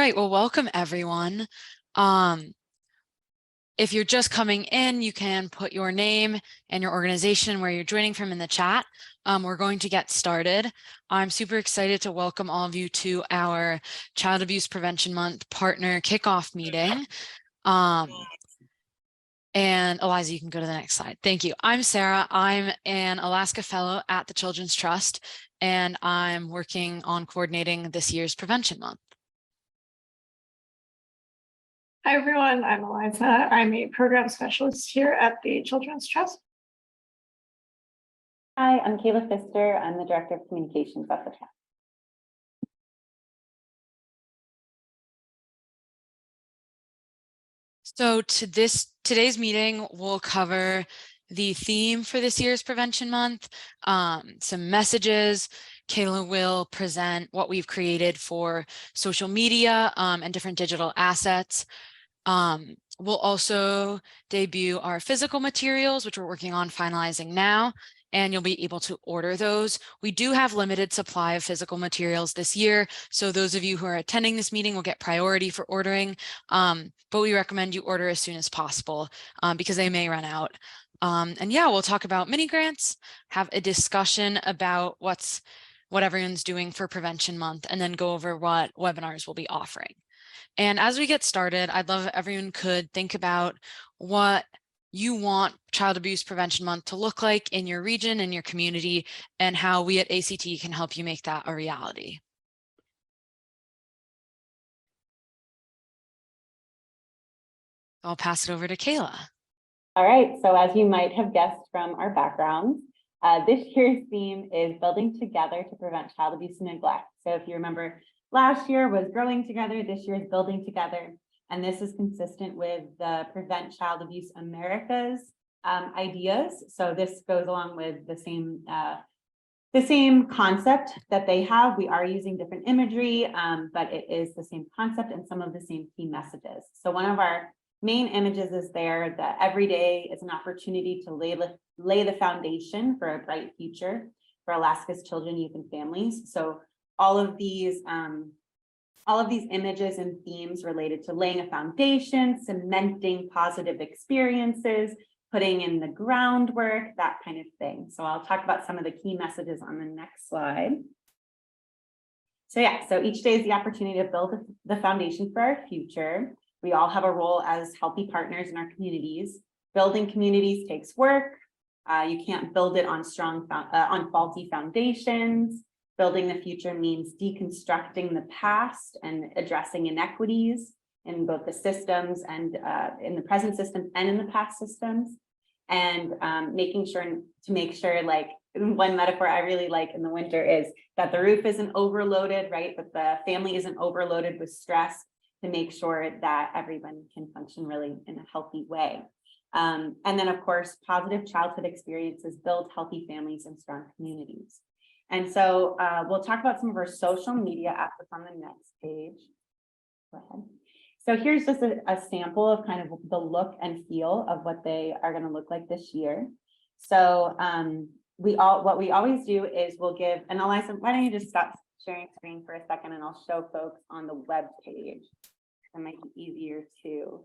right, well, welcome everyone. If you're just coming in, you can put your name and your organization where you're joining from in the chat. We're going to get started. I'm super excited to welcome all of you to our Child Abuse Prevention Month partner kickoff meeting. And Eliza, you can go to the next slide. Thank you. I'm Sarah. I'm an Alaska Fellow at the Children's Trust, and I'm working on coordinating this year's Prevention Month. Hi, everyone. I'm Eliza. I'm a program specialist here at the Children's Trust. Hi, I'm Kayla Pfister. I'm the Director of Communications at the Trust. So today's meeting will cover the theme for this year's Prevention Month, some messages. Kayla will present what we've created for social media and different digital assets. We'll also debut our physical materials, which we're working on finalizing now, and you'll be able to order those. We do have limited supply of physical materials this year, so those of you who are attending this meeting will get priority for ordering, but we recommend you order as soon as possible because they may run out. And yeah, we'll talk about mini grants, have a discussion about what everyone's doing for Prevention Month, and then go over what webinars we'll be offering. And as we get started, I'd love if everyone could think about what you want Child Abuse Prevention Month to look like in your region, in your community, and how we at ACT can help you make that a reality. I'll pass it over to Kayla. All right, so as you might have guessed from our backgrounds, this year's theme is building together to prevent child abuse and neglect. So if you remember, last year was growing together, this year is building together. And this is consistent with the Prevent Child Abuse America's ideas. So this goes along with the same concept that they have. We are using different imagery, but it is the same concept and some of the same key messages. So one of our main images is there that every day is an opportunity to lay the foundation for a bright future for Alaska's children, youth, and families. So all of these images and themes related to laying a foundation, cementing positive experiences, putting in the groundwork, that kind of thing. So I'll talk about some of the key messages on the next slide. So yeah, so each day is the opportunity to build the foundation for our future. We all have a role as healthy partners in our communities. Building communities takes work. You can't build it on on faulty foundations. Building the future means deconstructing the past and addressing inequities in both the systems and in the present systems and in the past systems. And making sure, like one metaphor I really like in the winter is that the roof isn't overloaded, right? But the family isn't overloaded with stress, to make sure that everyone can function really in a healthy way. And then of course, positive childhood experiences build healthy families and strong communities. And so we'll talk about some of our social media assets on the next page. Go ahead. So here's just a sample of kind of the look and feel of what they are going to look like this year. So what we always do is we'll give, and Eliza, why don't you just stop sharing screen for a second and I'll show folks on the web page. It might be easier to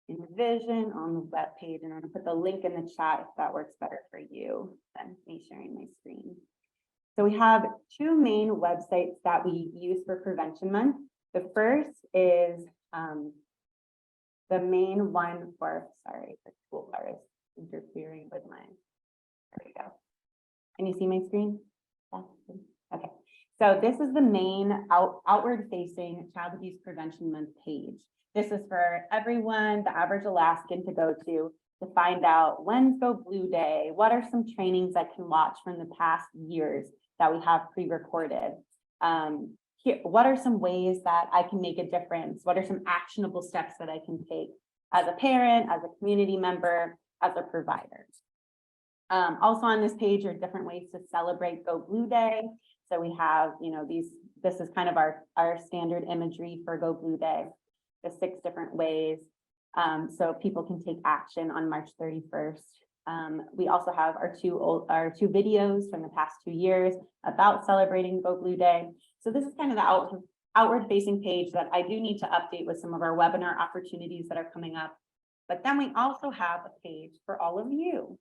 envision on the web page, and I'm going to put the link in the chat if that works better for you than me sharing my screen. So we have two main websites that we use for Prevention Month. The first is the main one for, sorry, the toolbar is interfering with mine. There we go. Can you see my screen? Okay. So this is the main outward-facing Child Abuse Prevention Month page. This is for everyone, the average Alaskan, to go to find out when's Go Blue Day, what are some trainings I can watch from the past years that we have pre-recorded. What are some ways that I can make a difference? What are some actionable steps that I can take as a parent, as a community member, as a provider? Also on this page are different ways to celebrate Go Blue Day. So we have, this is kind of our standard imagery for Go Blue Day, the 6 different ways. So people can take action on March 31st. We also have our two videos from the past 2 years about celebrating Go Blue Day. So this is kind of the outward facing page that I do need to update with some of our webinar opportunities that are coming up. But then we also have a page for all of you.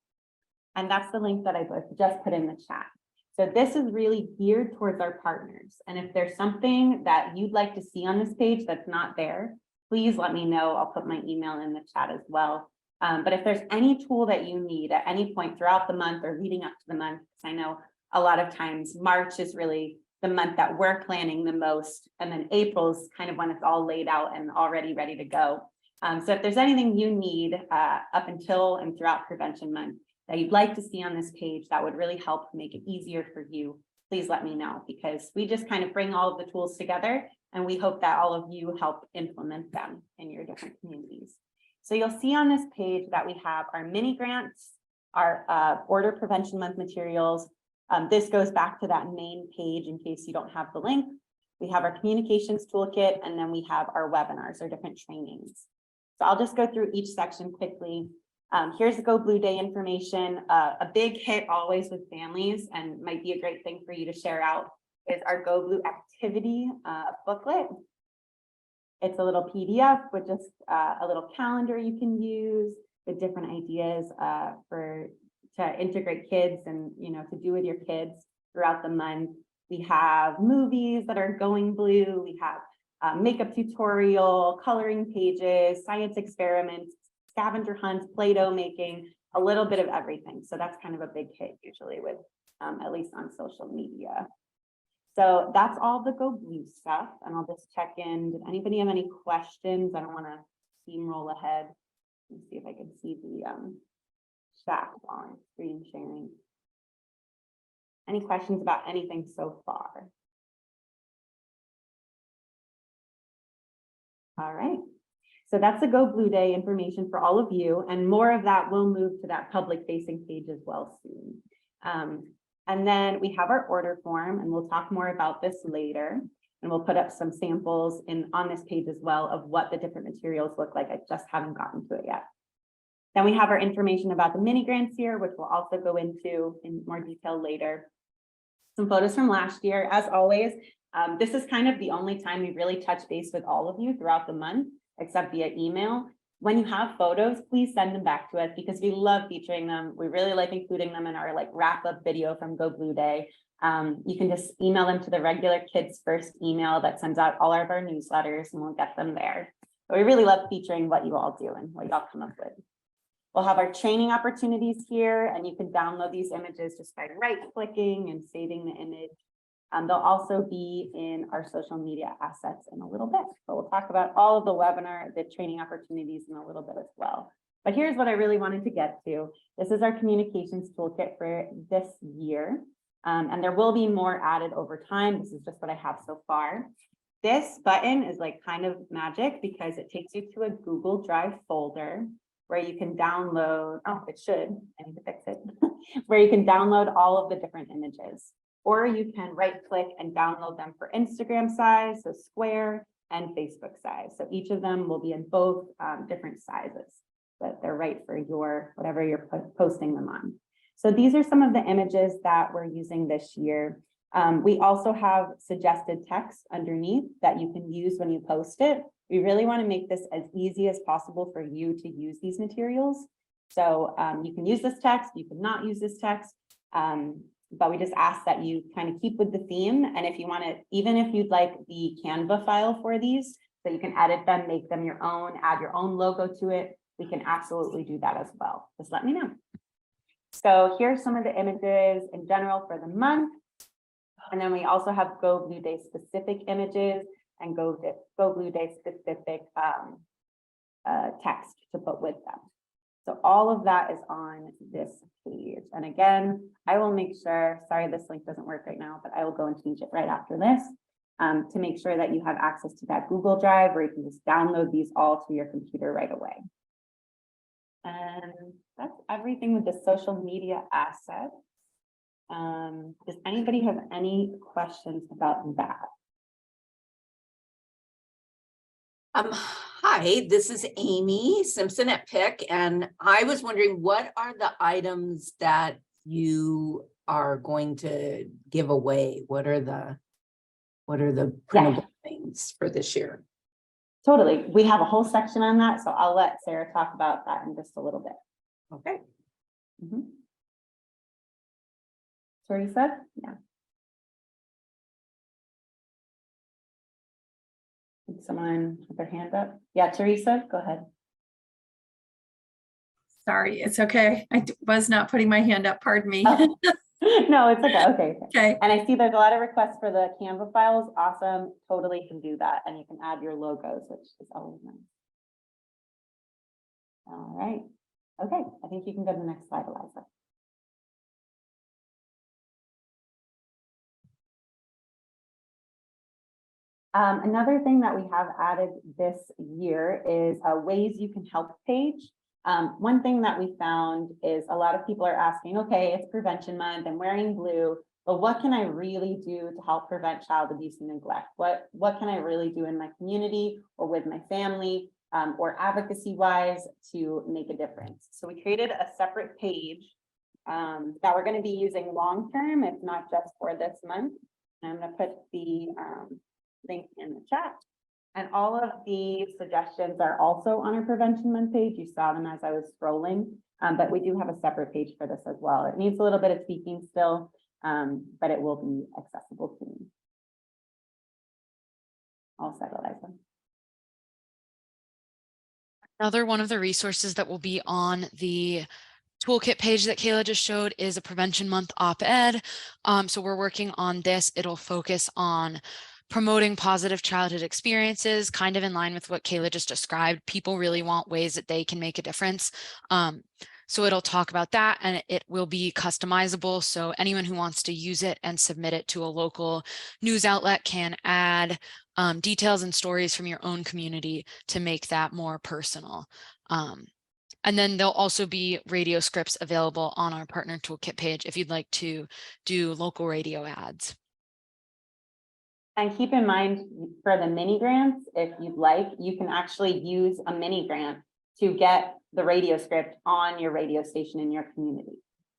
And that's the link that I just put in the chat. So this is really geared towards our partners. And if there's something that you'd like to see on this page that's not there, please let me know. I'll put my email in the chat as well. But if there's any tool that you need at any point throughout the month or leading up to the month, because I know a lot of times March is really the month that we're planning the most. And then April is kind of when it's all laid out and already ready to go. So if there's anything you need up until and throughout Prevention Month that you'd like to see on this page that would really help make it easier for you, please let me know, because we just kind of bring all of the tools together and we hope that all of you help implement them in your different communities. So you'll see on this page that we have our mini grants, our Border Prevention Month materials. This goes back to that main page in case you don't have the link. We have our communications toolkit, and then we have our webinars, our different trainings. So I'll just go through each section quickly. Here's the Go Blue Day information. A big hit always with families, and might be a great thing for you to share out, is our Go Blue activity booklet. It's a little PDF with just a little calendar you can use with different ideas to integrate kids and, you know, to do with your kids throughout the month. We have movies that are going blue. We have makeup tutorial, coloring pages, science experiments, scavenger hunts, Play-Doh making, a little bit of everything. So that's kind of a big hit usually with, at least on social media. So that's all the Go Blue stuff. And I'll just check in. Did anybody have any questions? I don't want to steamroll ahead. Let me see if I can see the chat on screen sharing. Any questions about anything so far? All right. So that's the Go Blue Day information for all of you. And more of that will move to that public facing page as well soon. And then we have our order form, and we'll talk more about this later. And we'll put up some samples on this page as well of what the different materials look like. I just haven't gotten to it yet. Then we have our information about the mini grants here, which we'll also go into in more detail later. Some photos from last year, as always. This is kind of the only time we really touch base with all of you throughout the month, except via email. When you have photos, please send them back to us because we love featuring them. We really like including them in our wrap-up video from Go Blue Day. You can just email them to the regular Kids First email that sends out all of our newsletters, and we'll get them there. But we really love featuring what you all do and what y'all come up with. We'll have our training opportunities here, and you can download these images just by right-clicking and saving the image. They'll also be in our social media assets in a little bit, but we'll talk about all of the training opportunities in a little bit as well. But here's what I really wanted to get to. This is our communications toolkit for this year, and there will be more added over time. This is just what I have so far. This button is kind of magic because it takes you to a Google Drive folder where you can download, I need to fix it, where you can download all of the different images. Or you can right click and download them for Instagram size, so square, and Facebook size. So each of them will be in both different sizes, but they're right for whatever you're posting them on. So these are some of the images that we're using this year. We also have suggested text underneath that you can use when you post it. We really want to make this as easy as possible for you to use these materials. So you can use this text, you can not use this text. But we just ask that you kind of keep with the theme. And if you want to, even if you'd like the Canva file for these, so you can edit them, make them your own, add your own logo to it, we can absolutely do that as well. Just let me know. So here's some of the images in general for the month. And then we also have Go Blue Day specific images and Go Blue Day specific text to put with them. So all of that is on this page. And again, I will make sure, sorry, this link doesn't work right now, but I will go and change it right after this to make sure that you have access to that Google Drive where you can just download these all to your computer right away. And that's everything with the social media asset. Does anybody have any questions about that? Hi, this is Amy Simpson at PIC, and I was wondering, what are the items that you are going to give away? What are the printable things for this year? Totally. We have a whole section on that, so I'll let Sarah talk about that in just a little bit. Okay. Mhm. Teresa? Yeah. Did someone put their hand up? Yeah, Teresa, go ahead. Sorry, it's okay. Was not putting my hand up, pardon me. Oh. No, it's okay. Okay. Okay, And I see there's a lot of requests for the Canva files. Awesome. Totally can do that. And you can add your logos, which is always nice. All right. Okay. I think you can go to the next slide, Eliza. Another thing that we have added this year is a ways you can help page. One thing that we found is a lot of people are asking, okay, it's prevention month, I'm wearing blue, but what can I really do to help prevent child abuse and neglect? What can I really do in my community or with my family or advocacy wise to make a difference? So we created a separate page that we're going to be using long term, if not just for this month. And I'm going to put the link in the chat. And all of the suggestions are also on our prevention month page. You saw them as I was scrolling, but we do have a separate page for this as well. It needs a little bit of tweaking still, but it will be accessible soon. All set, Eliza. Another one of the resources that will be on the toolkit page that Kayla just showed is a prevention month op-ed. So we're working on this. It'll focus on promoting positive childhood experiences, kind of in line with what Kayla just described. People really want ways that they can make a difference. So it'll talk about that, and it will be customizable. So anyone who wants to use it and submit it to a local news outlet can add details and stories from your own community to make that more personal. And then there'll also be radio scripts available on our partner toolkit page if you'd like to do local radio ads. And keep in mind for the mini grants, if you'd like, you can actually use a mini grant to get the radio script on your radio station in your community.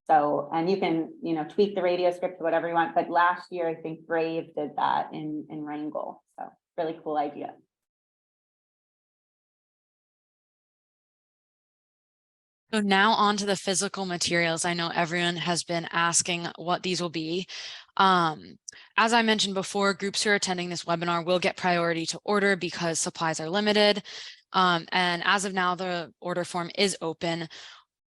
So, and you can, tweak the radio script to whatever you want. But last year, I think Brave did that in Wrangell. So really cool idea. So now on to the physical materials. I know everyone has been asking what these will be. As I mentioned before, groups who are attending this webinar will get priority to order because supplies are limited. And as of now, the order form is open.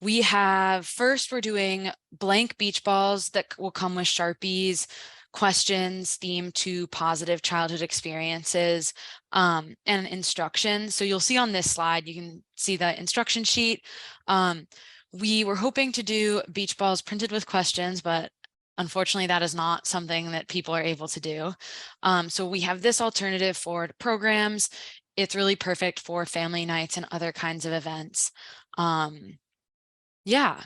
We have, first, we're doing blank beach balls that will come with Sharpies, questions themed to positive childhood experiences, and instructions. So you'll see on this slide, you can see the instruction sheet. We were hoping to do beach balls printed with questions, but unfortunately, that is not something that people are able to do. So we have this alternative for programs. It's really perfect for family nights and other kinds of events. Yeah.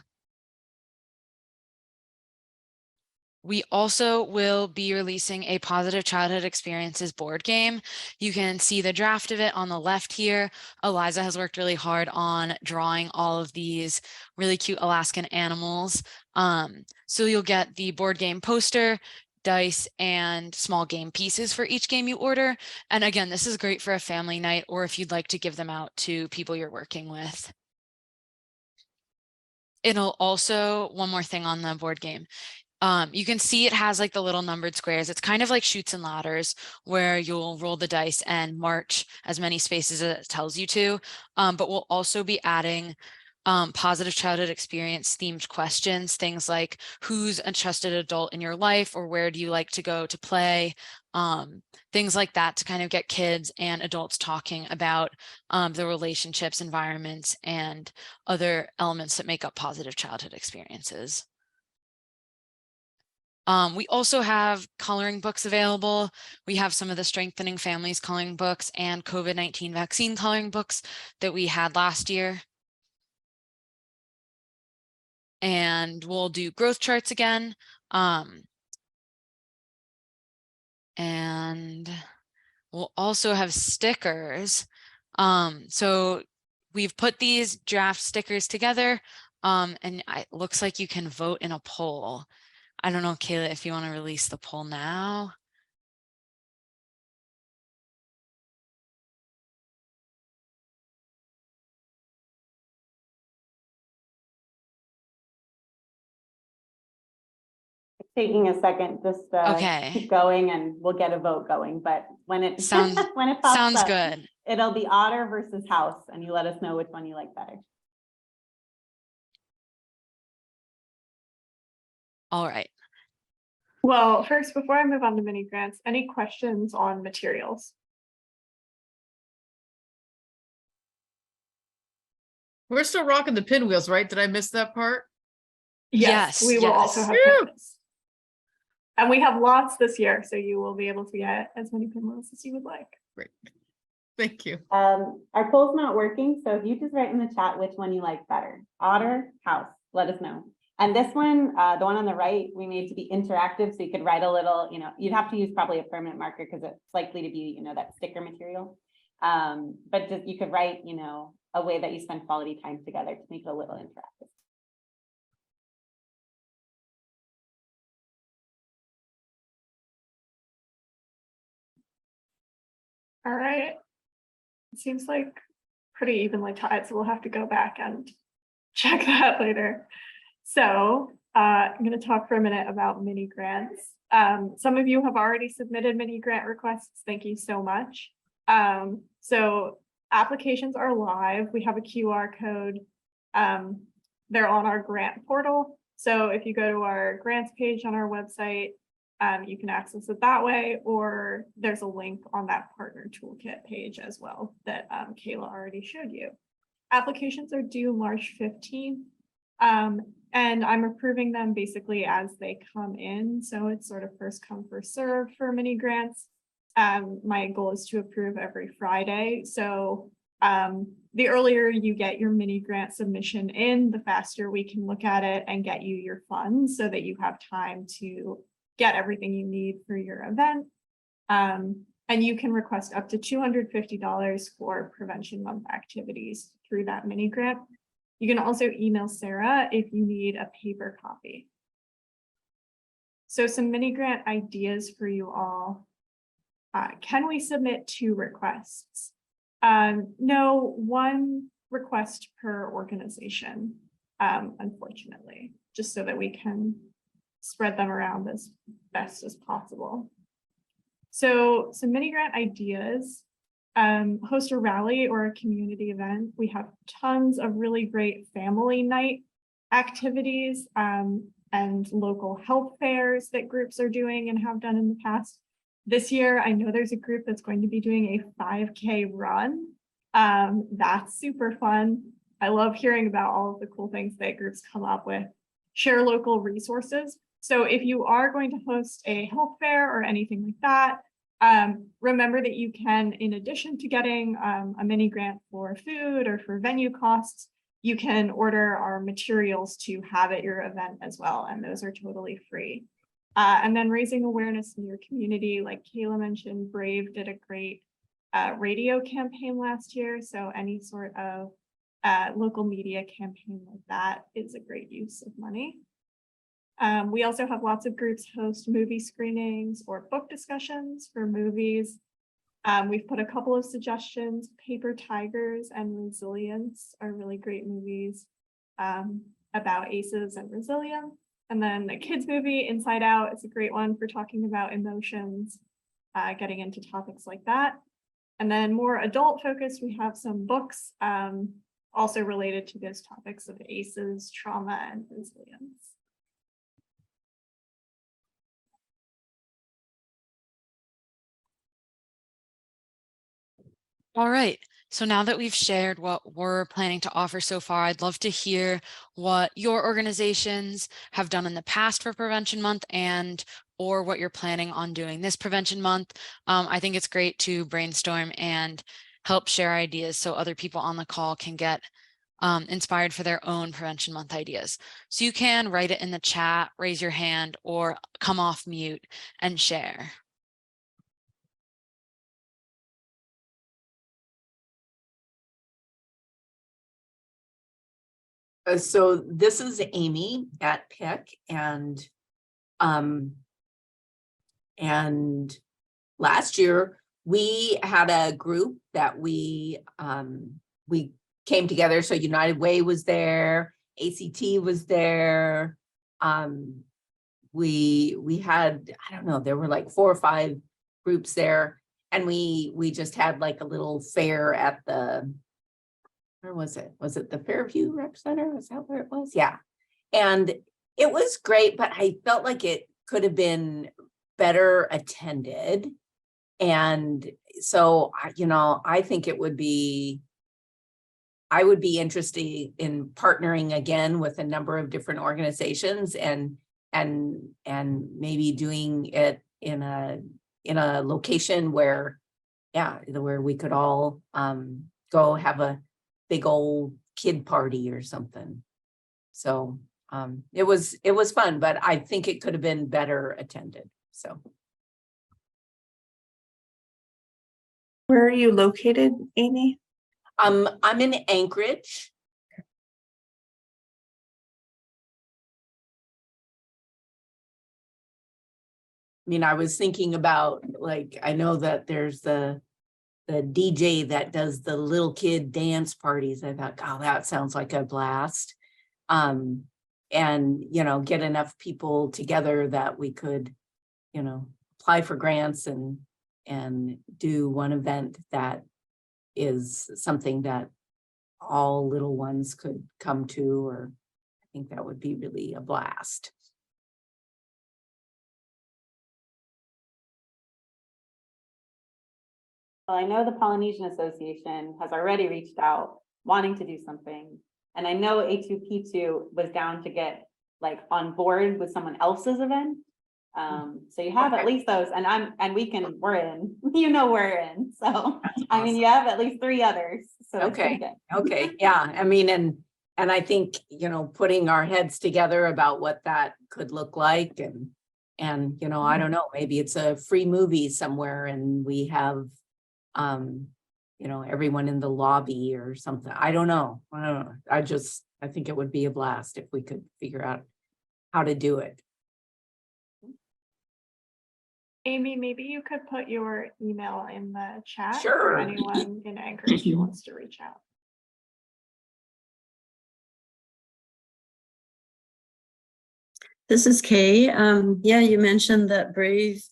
We also will be releasing a positive childhood experiences board game. You can see the draft of it on the left here. Eliza has worked really hard on drawing all of these really cute Alaskan animals. So you'll get the board game poster, dice, and small game pieces for each game you order. And again, this is great for a family night or if you'd like to give them out to people you're working with. It'll also, one more thing on the board game. You can see it has like the little numbered squares. It's kind of like Chutes and Ladders where you'll roll the dice and march as many spaces as it tells you to. But we'll also be adding positive childhood experience themed questions, things like who's a trusted adult in your life or where do you like to go to play? Things like that to kind of get kids and adults talking about the relationships, environments, and other elements that make up positive childhood experiences. We also have coloring books available. We have some of the Strengthening Families coloring books and COVID-19 vaccine coloring books that we had last year. And we'll do growth charts again. And we'll also have stickers. So we've put these draft stickers together and it looks like you can vote in a poll. I don't know, Kayla, if you want to release the poll now. taking a second just to Okay. keep going, and we'll get a vote going, but when it Sounds- when it pops Sounds up, good. it'll be Otter versus House, and you let us know which one you like better. All right. Well, first, before I move on to mini grants, any questions on materials? We're still rocking the pinwheels, right? Did I miss that part? Yes, Yes, we will also yes. have Woo! pinwheels. And we have lots this year, so you will be able to get as many pinwheels as you would like. Great. Thank you. Our poll's not working, so if you just write in the chat which one you like better, Otter, House, let us know. And this one, the one on the right, we made to be interactive, so you could write a little, you'd have to use probably a permanent marker because it's likely to be, that sticker material. But just you could write, a way that you spend quality time together to make it a little interactive. All right. It seems like pretty evenly tied, so we'll have to go back and check that later. So I'm going to talk for a minute about mini grants. Some of you have already submitted mini grant requests. Thank you so much. So applications are live. We have a QR code. They're on our grant portal. So if you go to our grants page on our website, you can access it that way, or there's a link on that partner toolkit page as well that Kayla already showed you. Applications are due March 15th. And I'm approving them basically as they come in. So it's sort of first come, first serve for mini grants. My goal is to approve every Friday. So the earlier you get your mini grant submission in, the faster we can look at it and get you your funds so that you have time to get everything you need for your event. And you can request up to $250 for Prevention Month activities through that mini grant. You can also email Sarah if you need a paper copy. So some mini grant ideas for you all. Can we submit 2 requests? No, 1 request per organization, unfortunately, just so that we can spread them around as best as possible. So some mini grant ideas. Host a rally or a community event. We have tons of really great family night activities and local health fairs that groups are doing and have done in the past. This year, I know there's a group that's going to be doing a 5K run. That's super fun. I love hearing about all of the cool things that groups come up with. Share local resources. So if you are going to host a health fair or anything like that, remember that you can, in addition to getting a mini grant for food or for venue costs, you can order our materials to have at your event as well, and those are totally free. And then raising awareness in your community, like Kayla mentioned, Brave did a great radio campaign last year, so any sort of local media campaign like that is a great use of money. We also have lots of groups host movie screenings or book discussions for movies. We've put a couple of suggestions. Paper Tigers and Resilience are really great movies about ACEs and resilience. And then the kids movie Inside Out is a great one for talking about emotions, getting into topics like that. And then more adult focused, we have some books also related to those topics of ACEs, trauma, and resilience. All right. So now that we've shared what we're planning to offer so far, I'd love to hear what your organizations have done in the past for Prevention Month or what you're planning on doing this Prevention Month. I think it's great to brainstorm and help share ideas so other people on the call can get inspired for their own Prevention Month ideas. So you can write it in the chat, raise your hand, or come off mute and share. So this is Amy at PIC, and last year we had a group that we came together. So United Way was there, ACT was there, we had, I don't know, there were like 4 or 5 groups there. And we just had like a little fair at the, where was it? Was it the Fairview Rec Center? Was that where it was? Yeah. And it was great, but I felt like it could have been better attended. And so, I think I would be interested in partnering again with a number of different organizations and maybe doing it in a location where, where we could all go have a big old kid party or something. So it was fun, but I think it could have been better attended. So. Where are you located, Amy? I'm in Anchorage. I mean, I was thinking about, like, I know that there's the DJ that does the little kid dance parties. I thought, oh, that sounds like a blast. And, get enough people together that we could, apply for grants and do one event that is something that all little ones could come to, or I think that would be really a blast. Well, I know the Polynesian Association has already reached out wanting to do something. And I know A2P2 was down to get like on board with someone else's event. So you have at least those, and we're in, we're in. So, I mean, you have at least 3 others. So that's pretty good. Okay. Yeah. I mean, and I think, putting our heads together about what that could look like and, I don't know, maybe it's a free movie somewhere and we have, everyone in the lobby or something. I don't know. I think it would be a blast if we could figure out how to do it. Amy, maybe you could put your email in the chat Sure. for anyone in Anchorage who wants to reach out. This is Kay. Yeah, you mentioned that Brave.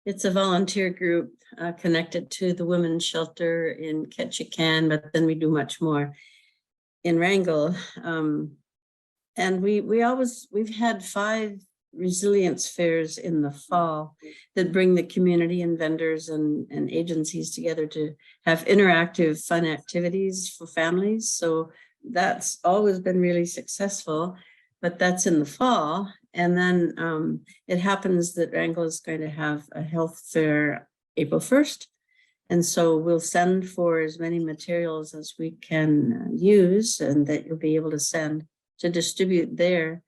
It's a volunteer group connected to the women's shelter in Ketchikan, but then we do much more in Wrangell. And we've had 5 resilience fairs in the fall that bring the community and vendors and agencies together to have interactive fun activities for families. So that's always been really successful, but that's in the fall. And then it happens that Wrangell is going to have a health fair April 1st. And so we'll send for as many materials as we can use and that you'll be able to send to distribute there.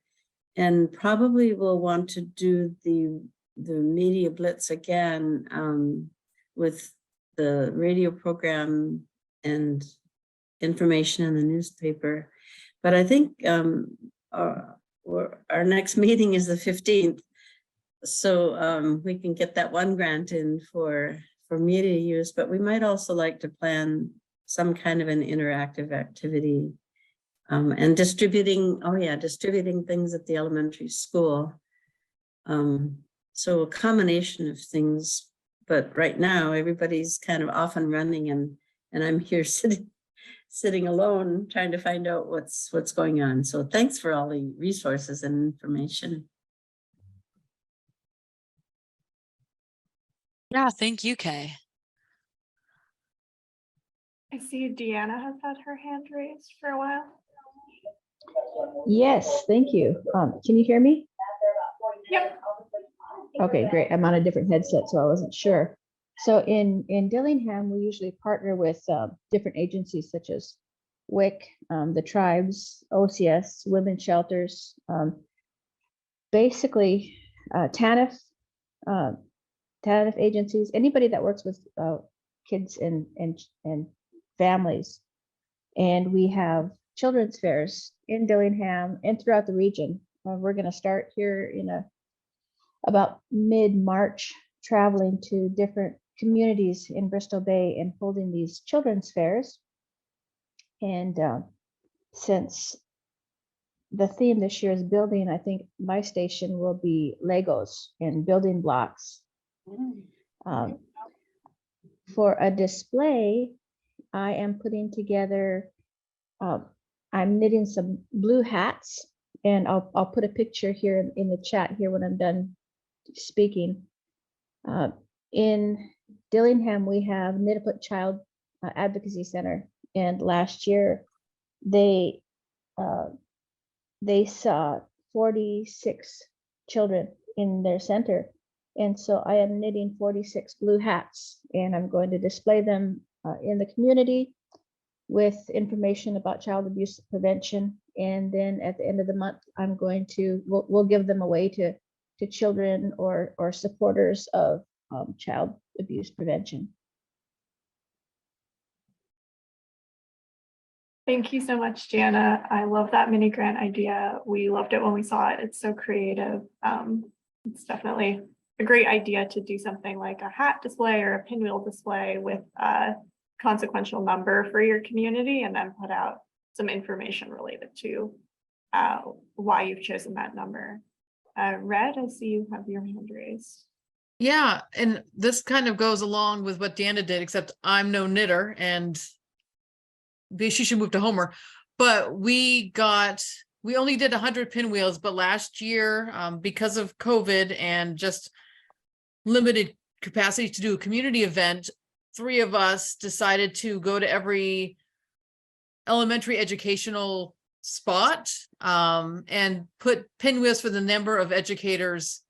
And probably we'll want to do the media blitz again with the radio program and information in the newspaper. But I think our next meeting is the 15th. So we can get that one grant in for media use, but we might also like to plan some kind of an interactive activity and distributing things at the elementary school. So a combination of things, but right now everybody's kind of off and running and I'm here sitting alone trying to find out what's going on. So thanks for all the resources and information. Yeah, thank you, Kay. I see Deanna has had her hand raised for a while. Yes, thank you. Can you hear me? Yep. Okay, great. I'm on a different headset, so I wasn't sure. So in Dillingham, we usually partner with different agencies such as WIC, the tribes, OCS, women's shelters, basically TANF agencies, anybody that works with kids and families. And we have children's fairs in Dillingham and throughout the region. We're going to start here in about mid-March, traveling to different communities in Bristol Bay and holding these children's fairs. And since the theme this year is building. I think my station will be Legos and building blocks. Um, for a display, I am putting together, I'm knitting some blue hats, and I'll put a picture here in the chat here when I'm done speaking. In Dillingham, we have Nitiput Child Advocacy Center, and last year they saw 46 children in their center. And so I am knitting 46 blue hats, and I'm going to display them in the community with information about child abuse prevention. And then at the end of the month, I'm going to, we'll give them away to children or supporters of child abuse prevention. Thank you so much, Jana. I love that mini grant idea. We loved it when we saw it. It's so creative. It's definitely a great idea to do something like a hat display or a pinwheel display with a consequential number for your community, and then put out some information related to why you've chosen that number. Red, I see you have your hand raised. Yeah, and this kind of goes along with what Dana did, except I'm no knitter and she should move to Homer. But we only did 100 pinwheels, but last year, because of COVID and just limited capacity to do a community event, 3 of us decided to go to every elementary educational spot and put pinwheels for the number of educators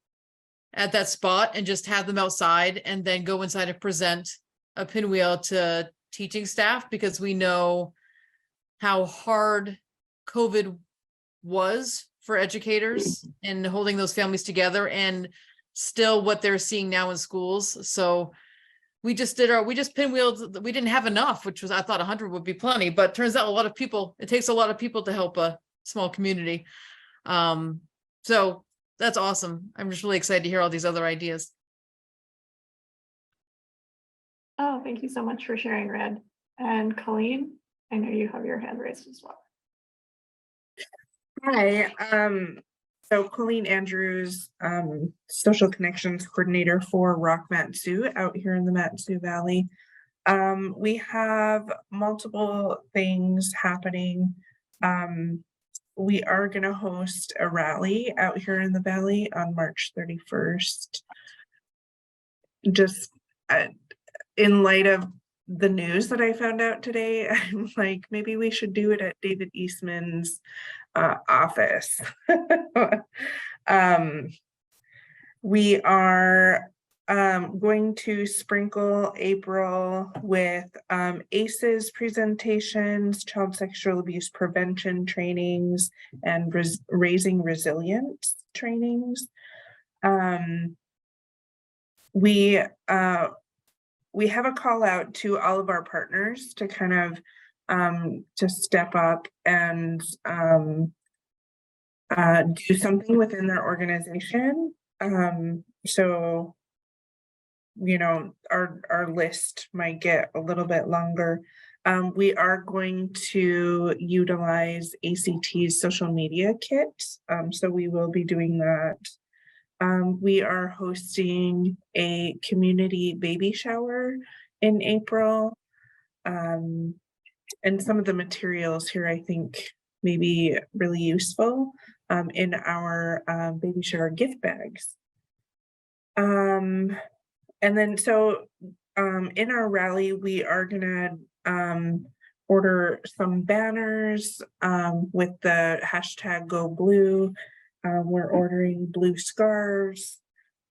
at that spot, and just have them outside, and then go inside and present a pinwheel to teaching staff, because we know how hard COVID was for educators and holding those families together, and still what they're seeing now in schools. So we just pinwheeled. We didn't have enough, which was, I thought 100 would be plenty, but turns out it takes a lot of people to help a small community. So that's awesome. I'm just really excited to hear all these other ideas. Oh, thank you so much for sharing, Red. And Colleen, I know you have your hand raised as well. Hi, so Colleen Andrews, Social Connections Coordinator for Rock Mat-Su out here in the Mat-Su Valley. We have multiple things happening. We are gonna host a rally out here in the Valley on March 31st. Just in light of the news that I found out today, I'm like, maybe we should do it at David Eastman's office. We are going to sprinkle April with ACEs presentations, child sexual abuse prevention trainings, and raising resilience trainings. We have a call out to all of our partners to kind of to step up and do something within their organization. So, you know, our list might get a little bit longer. We are going to utilize ACT's social media kit. So we will be doing that. We are hosting a community baby shower in April. And some of the materials here, I think, may be really useful in our baby shower gift bags. And then so in our rally, we are gonna order some banners with the hashtag Go Blue. We're ordering blue scarves,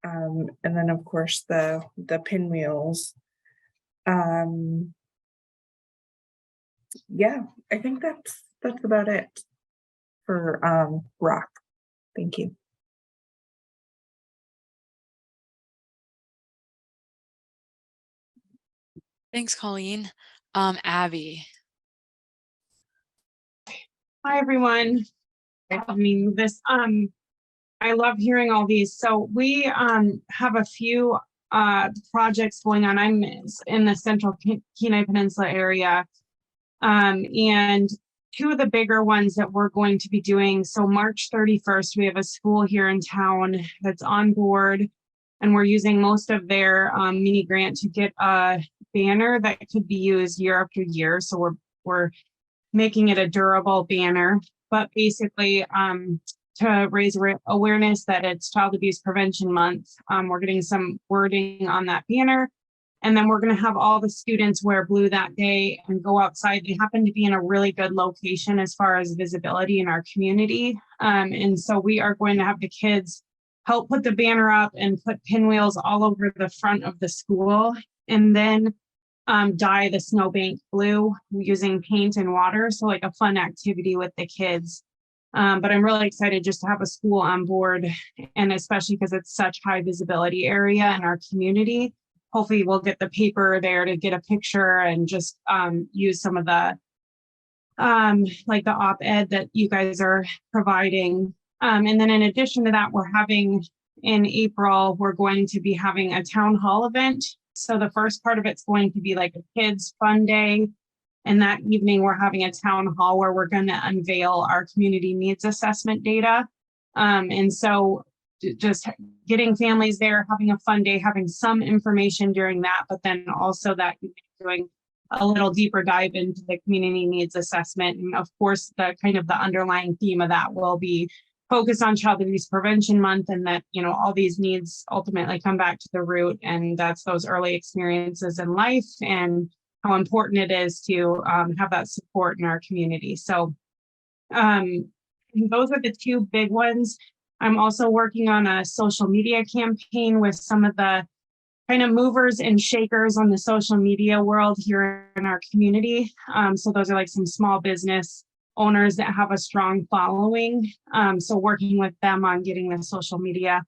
and then of course the pinwheels. Yeah, I think that's about it for Rock. Thank you. Thanks, Colleen. Abby. Hi, everyone. I mean, I love hearing all these. So we have a few projects going on. I'm in the central Kenai Peninsula area. And two of the bigger ones that we're going to be doing. So March 31st, we have a school here in town that's on board, and we're using most of their mini grant to get a banner that could be used year after year. So we're making it a durable banner, but basically to raise awareness that it's Child Abuse Prevention Month. We're getting some wording on that banner. And then we're going to have all the students wear blue that day and go outside. They happen to be in a really good location as far as visibility in our community. And so we are going to have the kids help put the banner up and put pinwheels all over the front of the school, and then dye the snowbank blue using paint and water. So like a fun activity with the kids. But I'm really excited just to have a school on board, and especially because it's such high visibility area in our community. Hopefully we'll get the paper there to get a picture and just use some of the like the op-ed that you guys are providing. And then in addition to that, we're having in April, we're going to be having a town hall event. So the first part of it's going to be like a kids fun day. And that evening we're having a town hall where we're going to unveil our community needs assessment data. And so just getting families there, having a fun day, having some information during that, but then also that doing a little deeper dive into the community needs assessment. And of course, the kind of the underlying theme of that will be focused on Child Abuse Prevention Month, and that, you know, all these needs ultimately come back to the root, and that's those early experiences in life and how important it is to have that support in our community. So those are the two big ones. I'm also working on a social media campaign with some of the kind of movers and shakers on the social media world here in our community. So those are like some small business owners that have a strong following. So working with them on getting the social media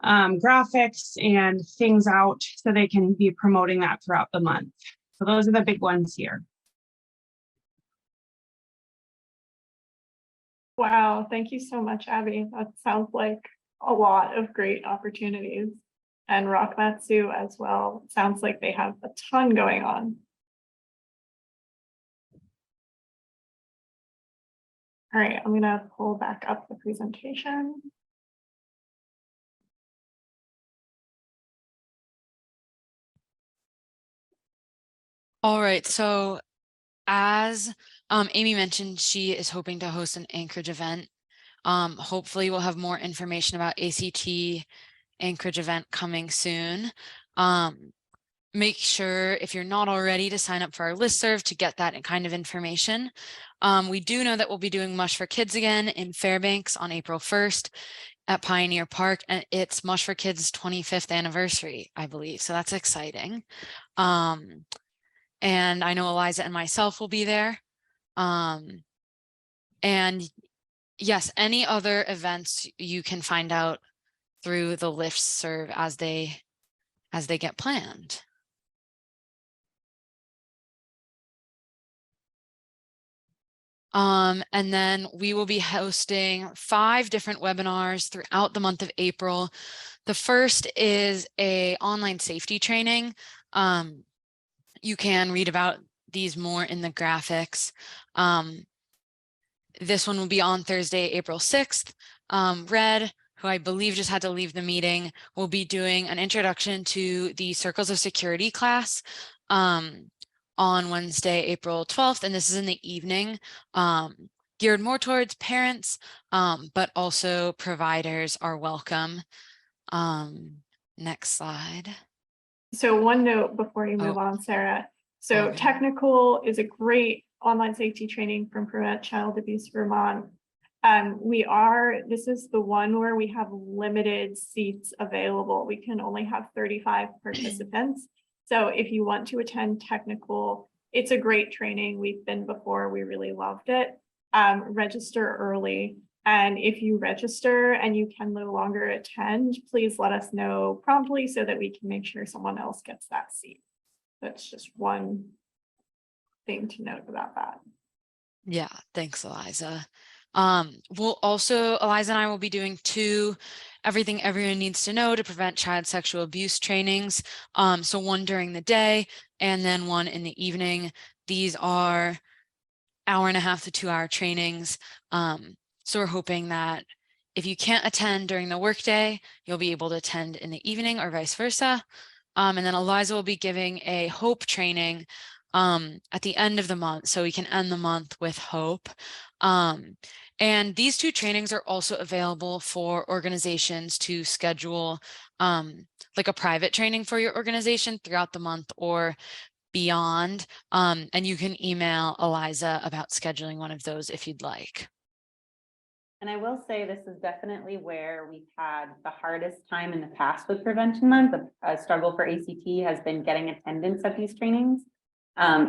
graphics and things out so they can be promoting that throughout the month. So those are the big ones here. Wow, thank you so much, Abby. That sounds like a lot of great opportunities. And Rockmatsu as well. Sounds like they have a ton going on. All right, I'm gonna pull back up the presentation. All right, so as Amy mentioned, she is hoping to host an Anchorage event. Hopefully we'll have more information about ACT Anchorage event coming soon. Make sure, if you're not already, to sign up for our listserv to get that kind of information. We do know that we'll be doing Mush for Kids again in Fairbanks on April 1st at Pioneer Park, and it's Mush for Kids' 25th anniversary, I believe. So that's exciting. And I know Eliza and myself will be there. And yes, any other events you can find out through the listserv as they get planned. And then we will be hosting 5 different webinars throughout the month of April. The first is an online safety training. You can read about these more in the graphics. This one will be on Thursday, April 6th. Red, who I believe just had to leave the meeting, will be doing an introduction to the Circles of Security class on Wednesday, April 12th. And this is in the evening, geared more towards parents, but also providers are welcome. Next slide. So one note before you move on, Sarah. So Okay. Technical is a great online safety training from Prevent Child Abuse Vermont. This is the one where we have limited seats available. We can only have 35 participants. So if you want to attend Technical, it's a great training. We've been before, we really loved it. Register early. And if you register and you can no longer attend, please let us know promptly so that we can make sure someone else gets that seat. That's just one thing to note about that. Yeah, thanks, Eliza. We'll also, Eliza and I will be doing 2 Everything Everyone Needs to Know to Prevent Child Sexual Abuse trainings. So one during the day and then one in the evening. These are 1.5 to 2 hour trainings. So we're hoping that if you can't attend during the workday, you'll be able to attend in the evening or vice versa. And then Eliza will be giving a hope training at the end of the month, so we can end the month with hope. And these 2 trainings are also available for organizations to schedule like a private training for your organization throughout the month or beyond. And you can email Eliza about scheduling one of those if you'd like. And I will say this is definitely where we've had the hardest time in the past with Prevention Month. A struggle for ACT has been getting attendance at these trainings.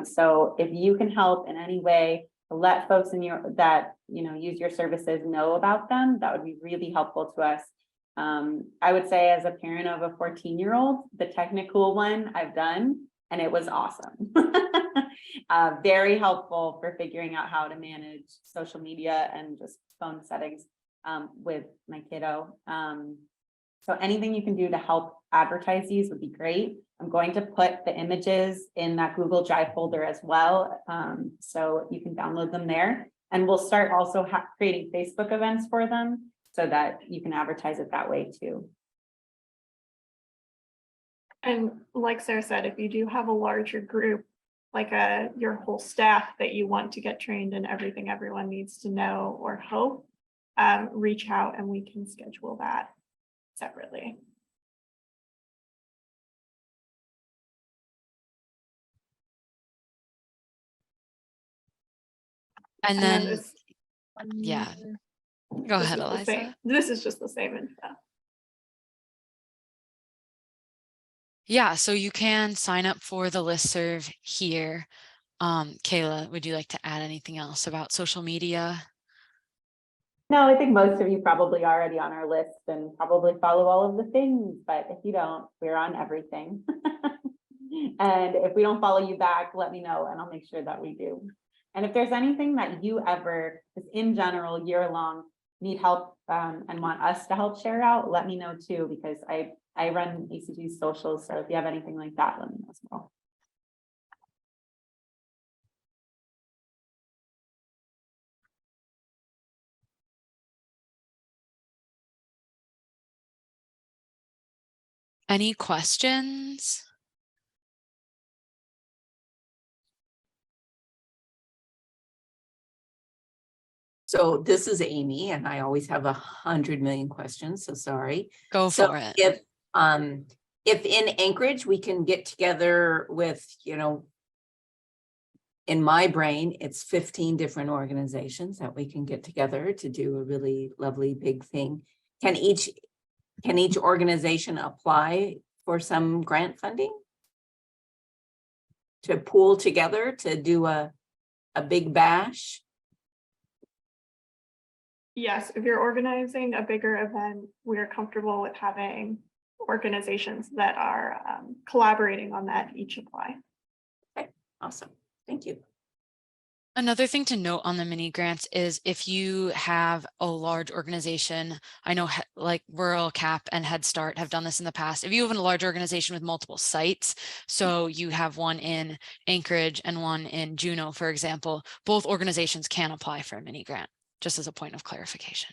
So if you can help in any way to let folks in your use your services know about them, that would be really helpful to us. I would say as a parent of a 14-year-old, the technical one I've done, and it was awesome. Very helpful for figuring out how to manage social media and just phone settings with my kiddo. So anything you can do to help advertise these would be great. I'm going to put the images in that Google Drive folder as well. So you can download them there. And we'll start also creating Facebook events for them so that you can advertise it that way too. And like Sarah said, if you do have a larger group, like your whole staff that you want to get trained in everything everyone needs to know or hope, reach out and we can schedule that separately. And then then, yeah, go ahead, Eliza. This is just the same info. Yeah, so you can sign up for the listserv here. Kayla, would you like to add anything else about social media? No, I think most of you probably already on our list and probably follow all of the things, but if you don't, we're on everything. And if we don't follow you back, let me know and I'll make sure that we do. And if there's anything that you ever, just in general, year long, need help and want us to help share out, let me know too, because I run ACT's socials. So if you have anything like that, let me know as well. Any questions? So this is Amy, and I always have 100 million questions, so sorry. Go So for it. If in Anchorage, we can get together with, in my brain, it's 15 different organizations that we can get together to do a really lovely big thing. Can each organization apply for some grant funding to pool together to do a big bash? Yes, if you're organizing a bigger event, we are comfortable with having organizations that are collaborating on that each apply. Okay, awesome. Thank you. Another thing to note on the mini grants is if you have a large organization, I know like Rural Cap and Head Start have done this in the past. If you have a large organization with multiple sites, so you have one in Anchorage and one in Juneau, for example, both organizations can apply for a mini grant, just as a point of clarification.